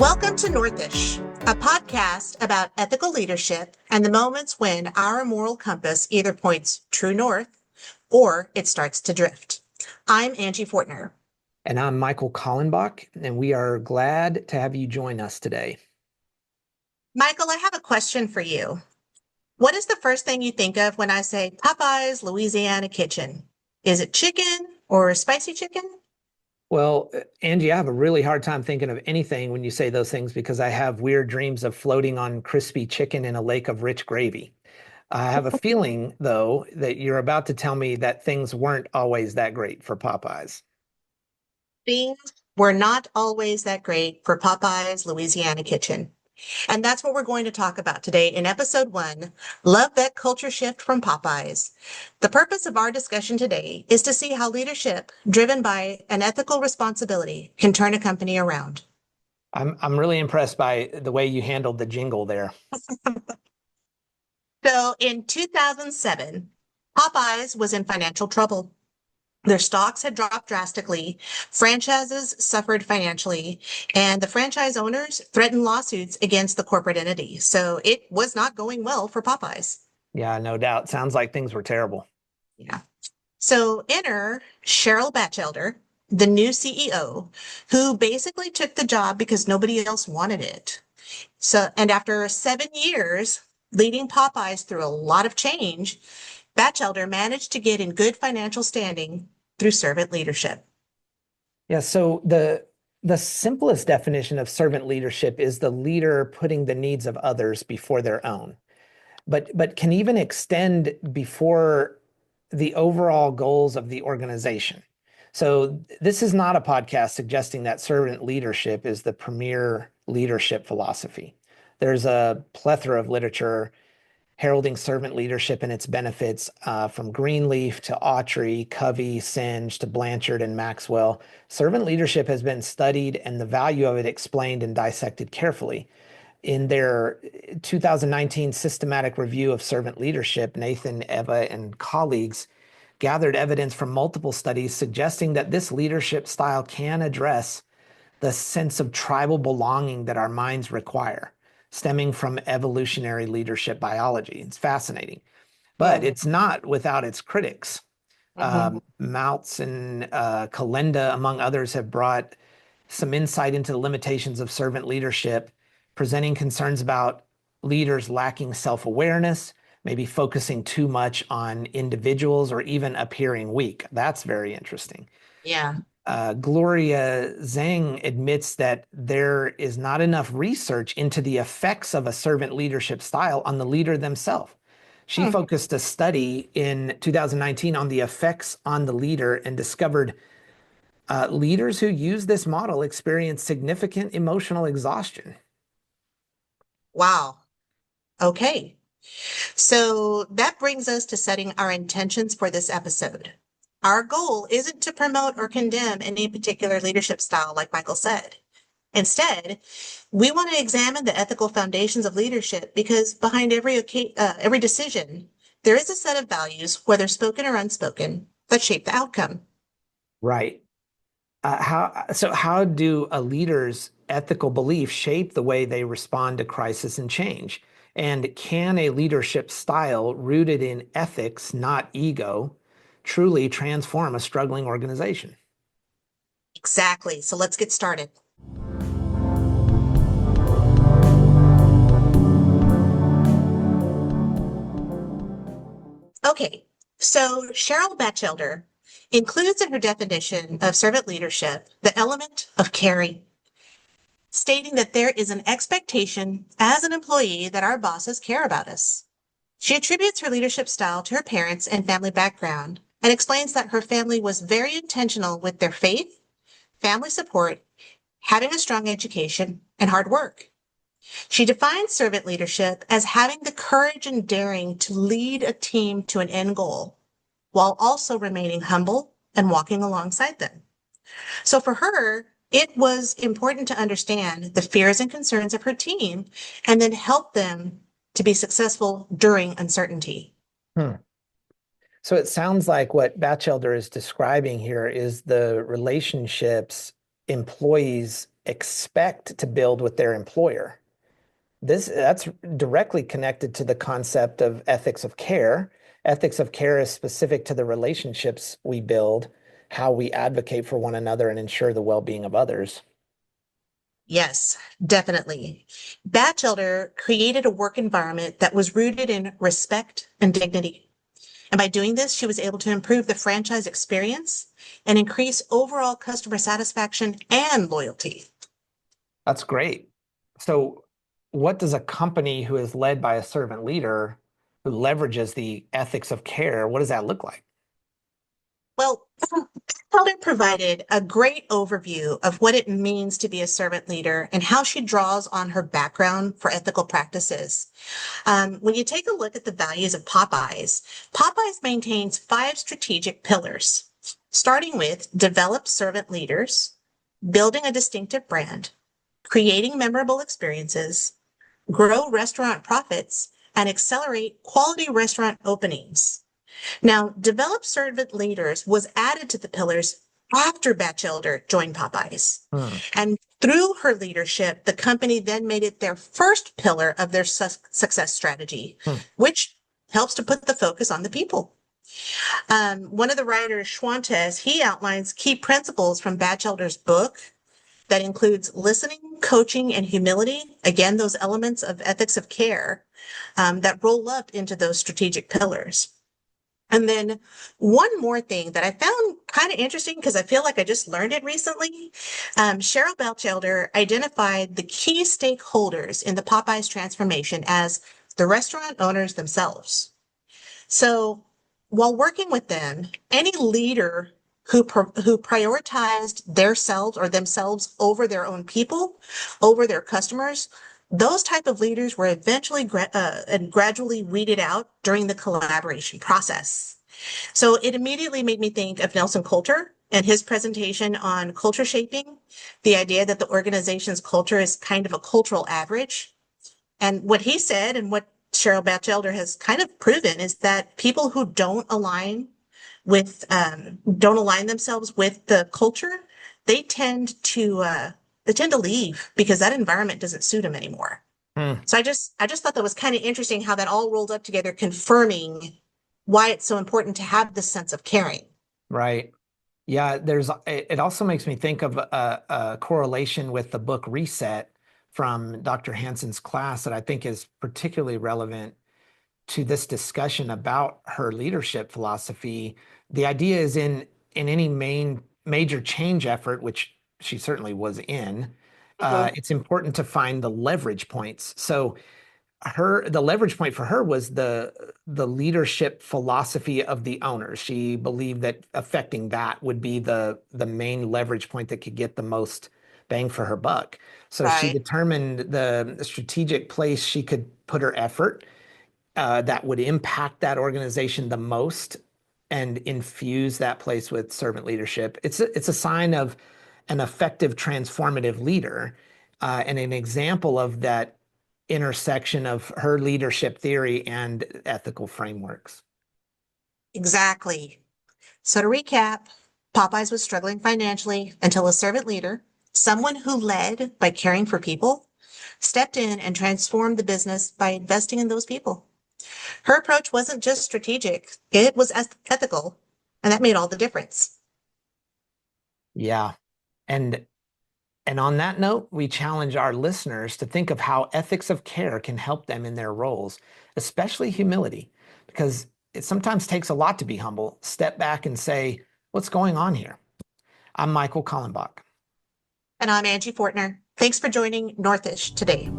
Welcome to Northish, a podcast about ethical leadership and the moments when our moral compass either points true north or it starts to drift. I'm Angie Fortner. And I'm Michael Kallenbach, and we are glad to have you join us today. Michael, I have a question for you. What is the first thing you think of when I say Popeyes, Louisiana Kitchen? Is it chicken or spicy chicken? Well, Angie, I have a really hard time thinking of anything when you say those things because I have weird dreams of floating on crispy chicken in a lake of rich gravy. I have a feeling, though, that you're about to tell me that things weren't always that great for Popeyes. Things were not always that great for Popeyes, Louisiana Kitchen. And that's what we're going to talk about today in episode 1, Love That Culture Shift from Popeyes. The purpose of our discussion today is to see how leadership driven by an ethical responsibility can turn a company around. I'm really impressed by the way you handled the jingle there. So in 2007, Popeyes was in financial trouble. Their stocks had dropped drastically, franchises suffered financially, and the franchise owners threatened lawsuits against the corporate entity. So it was not going well for Popeyes. Yeah, no doubt. Sounds like things were terrible. Yeah. So enter Cheryl Batchelder, the new CEO, who basically took the job because nobody else wanted it. And after 7 years leading Popeyes through a lot of change, Batchelder managed to get in good financial standing through servant leadership. Yeah, so the simplest definition of servant leadership is the leader putting the needs of others before their own, but can even extend before the overall goals of the organization. So this is not a podcast suggesting that servant leadership is the premier leadership philosophy. There's a plethora of literature heralding servant leadership and its benefits, from Greenleaf to Autry, Covey, Singe to Blanchard and Maxwell. Servant leadership has been studied and the value of it explained and dissected carefully. In their 2019 systematic review of servant leadership, Nathan, Eva, and colleagues gathered evidence from multiple studies suggesting that this leadership style can address the sense of tribal belonging that our minds require, stemming from evolutionary leadership biology. It's fascinating, but it's not without its critics. Maltz and Kalenda, among others, have brought some insight into the limitations of servant leadership, presenting concerns about leaders lacking self-awareness, maybe focusing too much on individuals or even appearing weak. That's very interesting. Yeah. Gloria Zhang admits that there is not enough research into the effects of a servant leadership style on the leader themselves. She focused a study in 2019 on the effects on the leader and discovered leaders who use this model experience significant emotional exhaustion. Wow. Okay. So that brings us to setting our intentions for this episode. Our goal isn't to promote or condemn any particular leadership style, like Michael said. Instead, we want to examine the ethical foundations of leadership because behind every decision, there is a set of values, whether spoken or unspoken, that shape the outcome. Right. How do a leader's ethical beliefs shape the way they respond to crisis and change? And can a leadership style rooted in ethics, not ego, truly transform a struggling organization? Exactly. So let's get started. Okay, so Cheryl Batchelder includes in her definition of servant leadership the element of caring, stating that there is an expectation as an employee that our bosses care about us. She attributes her leadership style to her parents and family background and explains that her family was very intentional with their faith, family support, having a strong education, and hard work. She defines servant leadership as having the courage and daring to lead a team to an end goal while also remaining humble and walking alongside them. So for her, it was important to understand the fears and concerns of her team and then help them to be successful during uncertainty. So it sounds like what Batchelder is describing here is the relationships employees expect to build with their employer. That's directly connected to the concept of ethics of care. Ethics of care is specific to the relationships we build, how we advocate for one another and ensure the well-being of others. Yes, definitely. Batchelder created a work environment that was rooted in respect and dignity. And by doing this, she was able to improve the franchise experience and increase overall customer satisfaction and loyalty. That's great. So, what does a company who is led by a servant leader who leverages the ethics of care, what does that look like? Well, Elder provided a great overview of what it means to be a servant leader and how she draws on her background for ethical practices. When you take a look at the values of Popeyes, Popeyes maintains 5 strategic pillars, starting with develop servant leaders, building a distinctive brand, creating memorable experiences, grow restaurant profits, and accelerate quality restaurant openings. Now, develop servant leaders was added to the pillars after Batchelder joined Popeyes. Hmm. And through her leadership, the company then made it their first pillar of their success strategy, Hmm. which helps to put the focus on the people. One of the writers, Schwantes, he outlines key principles from Batchelder's book that includes listening, coaching, and humility. Again, those elements of ethics of care that roll up into those strategic pillars. And then one more thing that I found kind of interesting because I feel like I just learned it recently. Cheryl Batchelder identified the key stakeholders in the Popeyes transformation as the restaurant owners themselves. So while working with them, any leader who prioritized themselves over their own people, over their customers, those type of leaders were eventually and gradually weeded out during the collaboration process. So it immediately made me think of Nelson Coulter and his presentation on culture shaping, the idea that the organization's culture is kind of a cultural average. And what he said and what Cheryl Batchelder has kind of proven is that people who don't align themselves with the culture, they tend to leave because that environment doesn't suit them anymore. Hmm. So I just thought that was kind of interesting how that all rolled up together, confirming why it's so important to have this sense of caring. Right. Yeah, it also makes me think of a correlation with the book Reset from Dr. Hansen's class that I think is particularly relevant to this discussion about her leadership philosophy. The idea is in any major change effort, which she certainly was in, Mhm. it's important to find the leverage points. So the leverage point for her was the leadership philosophy of the owner. She believed that affecting that would be the main leverage point that could get the most bang for her buck. So she Right. determined the strategic place she could put her effort that would impact that organization the most and infuse that place with servant leadership. It's a sign of an effective transformative leader and an example of that intersection of her leadership theory and ethical frameworks. Exactly. So to recap, Popeyes was struggling financially until a servant leader, someone who led by caring for people, stepped in and transformed the business by investing in those people. Her approach wasn't just strategic, it was ethical, and that made all the difference. Yeah. And and on that note, we challenge our listeners to think of how ethics of care can help them in their roles, especially humility, because it sometimes takes a lot to be humble. Step back and say, what's going on here? I'm Michael Kallenbach. And I'm Angie Fortner. Thanks for joining Northish today.